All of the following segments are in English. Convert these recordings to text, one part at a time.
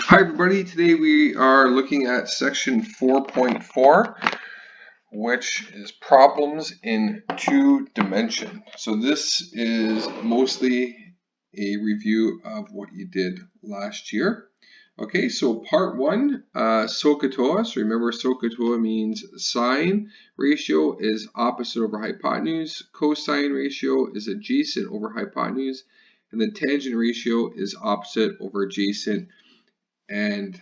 Hi everybody, today we are looking at section 4.4, which is problems in two dimension. So this is mostly a review of what you did last year. Okay, so part one, SOHCAHTOA. So remember, SOHCAHTOA means sine ratio is opposite over hypotenuse, cosine ratio is adjacent over hypotenuse, and the tangent ratio is opposite over adjacent, and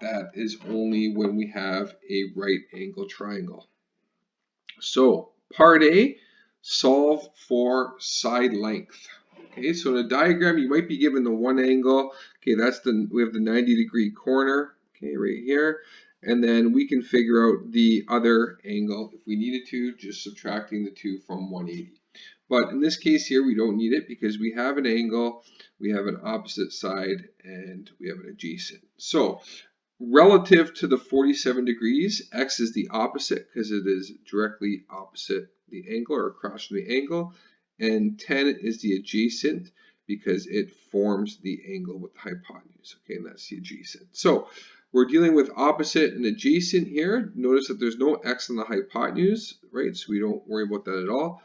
that is only when we have a right angle triangle. So part A, solve for side length. Okay, so in a diagram you might be given the one angle. Okay, we have the 90-degree corner, okay, right here, and then we can figure out the other angle if we needed to, just subtracting the two from 180. But in this case here, we don't need it because we have an angle, we have an opposite side, and we have an adjacent. So relative to the 47 degrees, x is the opposite because it is directly opposite the angle or across from the angle, and 10 is the adjacent because it forms the angle with the hypotenuse. Okay, and that's the adjacent. So we're dealing with opposite and adjacent here. Notice that there's no x on the hypotenuse, right? So we don't worry about that at all.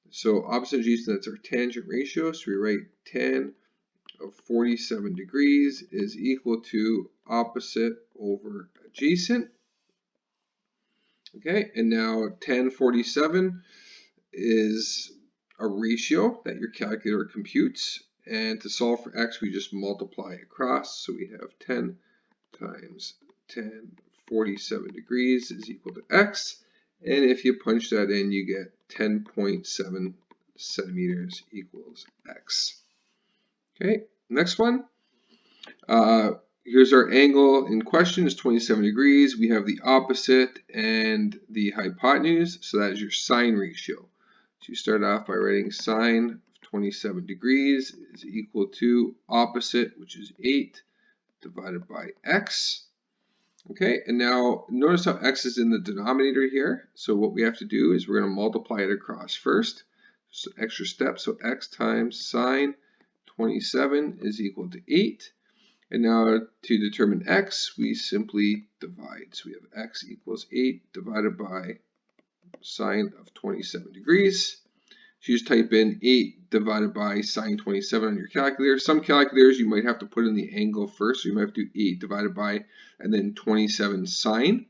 So opposite adjacent, that's our tangent ratio. So we write tan of 47 degrees is equal to opposite over adjacent. Okay, and now tan 47 is a ratio that your calculator computes. And to solve for x, we just multiply across. So we have 10 times tan 47 degrees is equal to x. And if you punch that in, you get 10.7 centimeters equals x. Okay, next one. Here's our angle in question, is 27 degrees. We have the opposite and the hypotenuse, so that is your sine ratio. So you start off by writing sine of 27 degrees is equal to opposite, which is 8, divided by x. Okay, and now notice how x is in the denominator here. So what we have to do is we're going to multiply it across first. So extra step, so x times sine 27 is equal to 8. And now to determine x, we simply divide. So we have x equals 8 divided by sine of 27 degrees. So you just type in 8 divided by sine 27 on your calculator. Some calculators you might have to put in the angle first, so you might have to do 8 divided by and then 27 sine.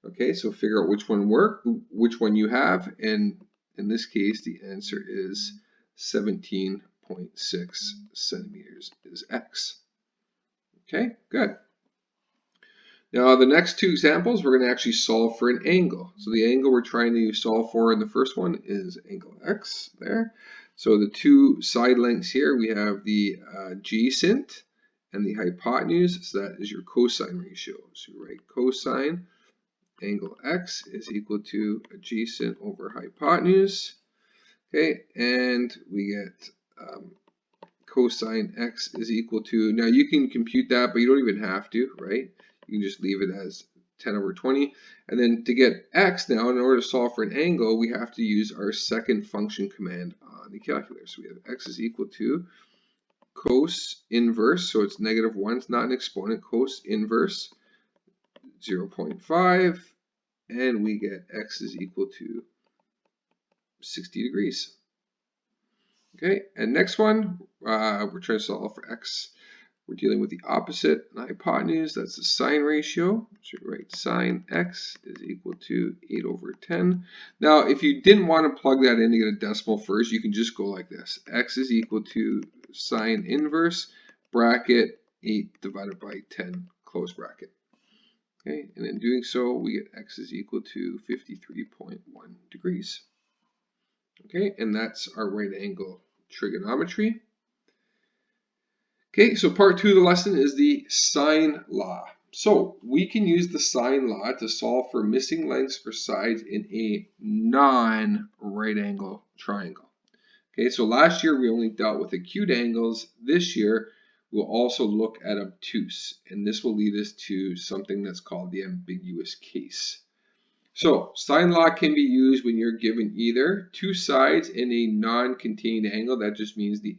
Okay, so figure out which one you have, and in this case the answer is 17.6 centimeters is x. Okay, good. Now the next two examples, we're going to actually solve for an angle. So the angle we're trying to solve for in the first one is angle x there. So the two side lengths here, we have the adjacent and the hypotenuse. So that is your cosine ratio. So you write cosine angle x is equal to adjacent over hypotenuse. Okay, and we get cosine x is equal to, now you can compute that, but you don't even have to, right? You can just leave it as 10 over 20. And then to get x now, in order to solve for an angle, we have to use our second function command on the calculator. So we have x is equal to cos inverse, so it's -1, it's not an exponent, cos inverse 0.5, and we get x is equal to 60 degrees. Okay, and next one, we're trying to solve for x. We're dealing with the opposite and hypotenuse. That's the sine ratio. So you write sine x is equal to 8 over 10. Now, if you didn't want to plug that in to get a decimal first, you can just go like this. X is equal to sine inverse, bracket 8 divided by 10, close bracket. Okay, and in doing so, we get x is equal to 53.1 degrees. Okay, and that's our right angle trigonometry. Okay, so part two of the lesson is the sine law. So we can use the sine law to solve for missing lengths for sides in a non-right angle triangle. Okay, so last year we only dealt with acute angles. This year we'll also look at obtuse, and this will lead us to something that's called the ambiguous case. So sine law can be used when you're given either two sides in a non-contained angle. That just means the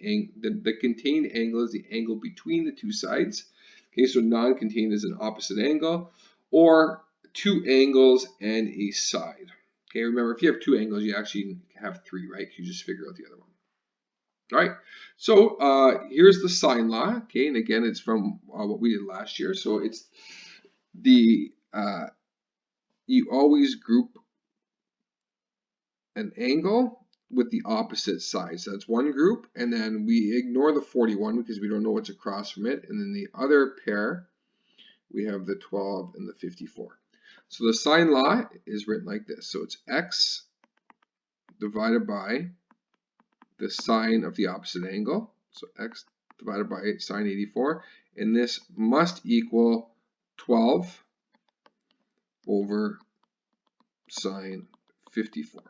contained angle is the angle between the two sides. Okay, so non-contained is an opposite angle, or two angles and a side. Okay, remember, if you have two angles, you actually have three, right? You just figure out the other one. All right, so here's the sine law. Okay, and again, it's from what we did last year. So it's the you always group an angle with the opposite side. So that's one group, and then we ignore the 41 because we don't know what's across from it. And then the other pair, we have the 12 and the 54. So the sine law is written like this. So it's x divided by the sine of the opposite angle. So x divided by sine 84. And this must equal 12 over sine 54.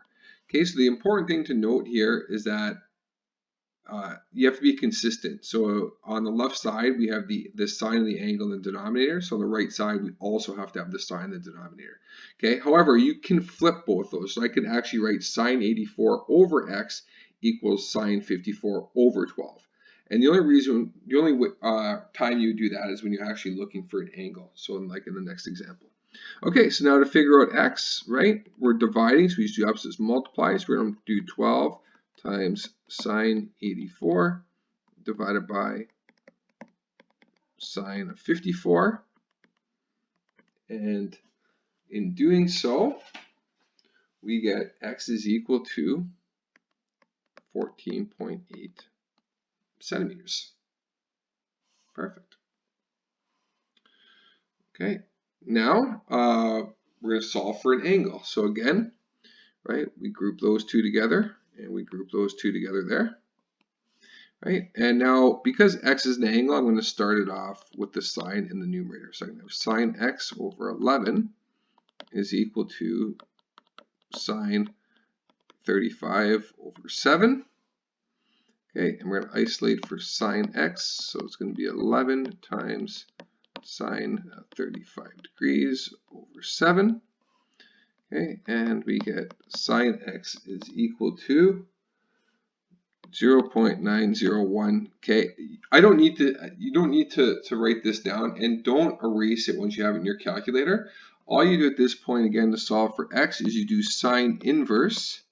Okay, so the important thing to note here is that you have to be consistent. So on the left side, we have the sine of the angle in the denominator. So on the right side, we also have to have the sine in the denominator. Okay, however, you can flip both those. So I can actually write sine 84 over x equals sine 54 over 12. And the only time you do that is when you're actually looking for an angle. So like in the next example. Okay, so now to figure out x, right, we're dividing, so we just do opposites multiply. So we're going to do 12 times sine 84 divided by sine of 54. And in doing so, we get x is equal to 14.8 centimeters. Perfect. Okay, now we're going to solve for an angle. So again, right, we group those two together, and we group those two together there. Right, and now because x is an angle, I'm going to start it off with the sine in the numerator. So I'm going to have sine x over 11 is equal to sine 35 over 7. Okay, and we're going to isolate for sine x, so it's going to be 11 times sine 35 degrees over 7. Okay, and we get sine x is equal to 0.901. Okay, you don't need to write this down, and don't erase it once you have it in your calculator. All you do at this point, again, to solve for x is you do sine inverse.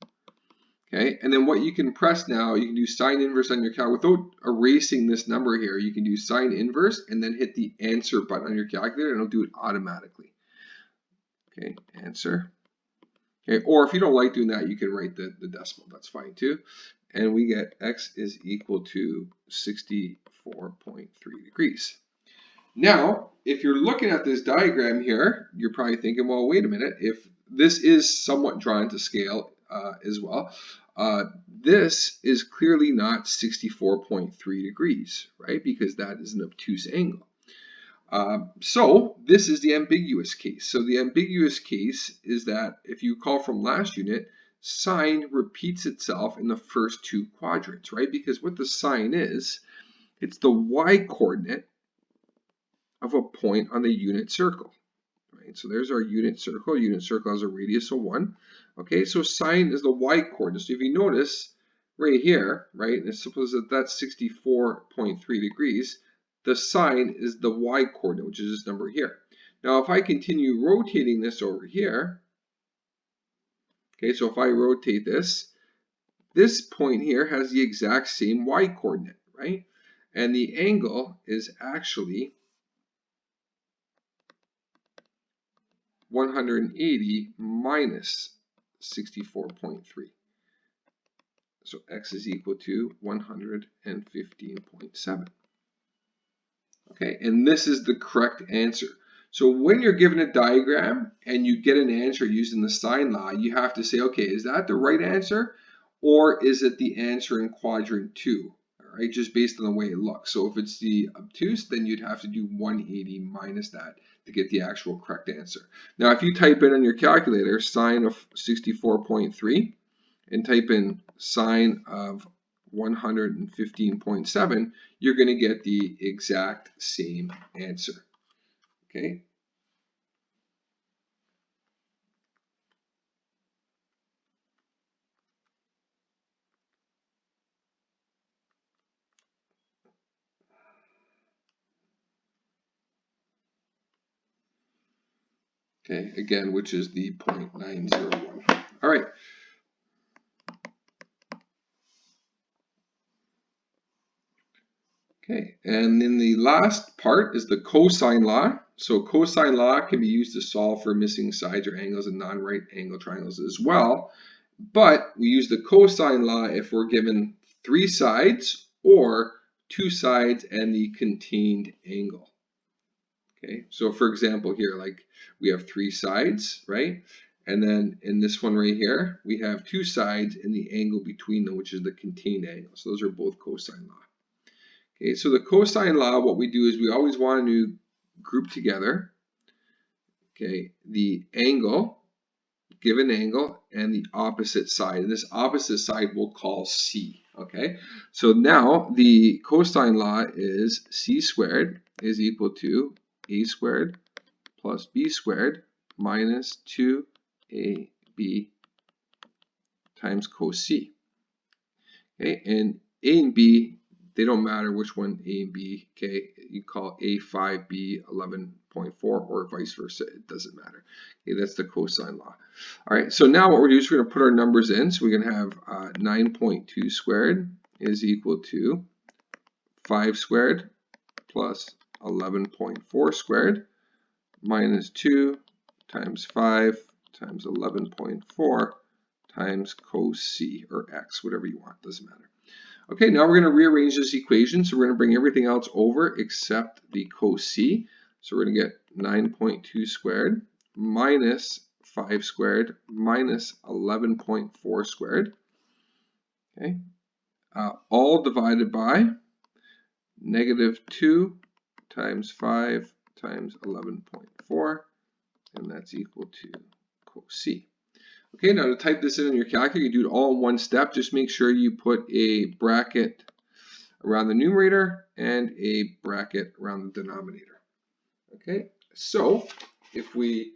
Okay, and then what you can press now, you can do sine inverse on your calculator without erasing this number here. You can do sine inverse and then hit the answer button on your calculator, and it'll do it automatically. Okay, answer. Okay, or if you don't like doing that, you can write the decimal. That's fine too. And we get x is equal to 64.3 degrees. Now, if you're looking at this diagram here, you're probably thinking, well, wait a minute, if this is somewhat drawn to scale as well, this is clearly not 64.3 degrees, right? Because that is an obtuse angle. So this is the ambiguous case. So the ambiguous case is that if you recall from last unit, sine repeats itself in the first two quadrants, right? Because what the sine is, it's the y-coordinate of a point on the unit circle, right? So there's our unit circle. Unit circle has a radius of 1. Okay, so sine is the y-coordinate. So if you notice right here, right, and suppose that that's 64.3 degrees, the sine is the y-coordinate, which is this number here. Now, if I continue rotating this over here, okay, so if I rotate this point here has the exact same y-coordinate, right? And the angle is actually 180 minus 64.3. So x is equal to 115.7. Okay, and this is the correct answer. So when you're given a diagram and you get an answer using the sine law, you have to say, okay, is that the right answer, or is it the answer in quadrant 2? All right, just based on the way it looks. So if it's the obtuse, then you'd have to do 180 minus that to get the actual correct answer. Now, if you type in on your calculator sine of 64.3 and type in sine of 115.7, you're going to get the exact same answer. Okay. Okay, again, which is the 0.901. All right. Okay, and then the last part is the cosine law. So cosine law can be used to solve for missing sides or angles in non-right angle triangles as well. But we use the cosine law if we're given 3 sides or 2 sides and the contained angle. Okay, so for example here, like we have 3 sides, right? And then in this one right here, we have 2 sides and the angle between them, which is the contained angle. So those are both cosine law. Okay, so the cosine law, what we do is we always want to group together, okay, the angle, given angle, and the opposite side. And this opposite side we'll call C, okay? So now the cosine law is C squared is equal to A squared plus B squared minus 2AB times cos C. Okay, and A and B, they don't matter which one A and B, okay? You call A5, B 11.4 or vice versa, it doesn't matter. Okay, that's the cosine law. All right, so now what we're doing is we're going to put our numbers in. So we're going to have 9.2 squared is equal to 5 squared plus 11.4 squared minus 2 times 5 times 11.4 times cos C, or x, whatever you want, doesn't matter. Okay, now we're going to rearrange this equation. So we're going to bring everything else over except the cos C. So we're going to get 9.2 squared minus 5 squared minus 11.4 squared. Okay, all divided by negative 2 times 5 times 11.4, and that's equal to cos C. Okay, now to type this in your calculator, you do it all in one step. Just make sure you put a bracket around the numerator and a bracket around the denominator. Okay, so if we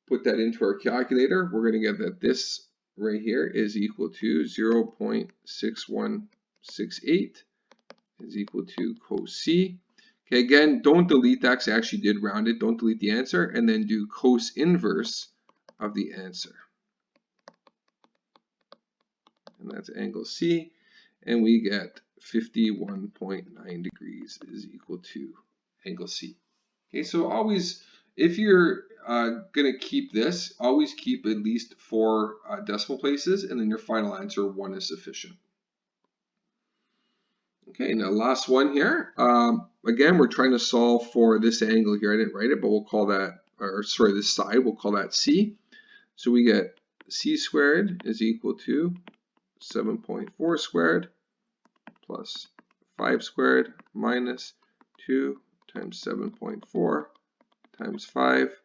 put that into our calculator, we're going to get that this right here is equal to 0.6168 is equal to cos C. Okay, again, don't delete that because I actually did round it. Don't delete the answer, and then do cos inverse of the answer. And that's angle C, and we get 51.9 degrees is equal to angle C. Okay, so always, if you're going to keep this, always keep at least 4 decimal places, and then your final answer 1 is sufficient. Okay, now last one here. Again, we're trying to solve for this angle here. I didn't write it, but we'll call that, or sorry, this side, we'll call that C. So we get C squared is equal to 7.4 squared plus 5 squared minus 2 times 7.4 times 5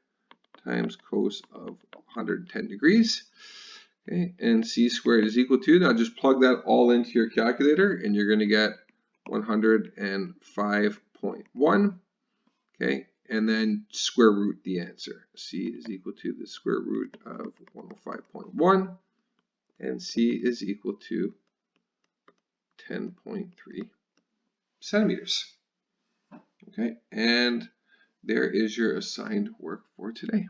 times cos of 110 degrees. Okay, and C squared is equal to, now just plug that all into your calculator and you're going to get 105.1. Okay, and then square root the answer. C is equal to the square root of 105.1, and C is equal to 10.3 centimeters. Okay, and there is your assigned work for today.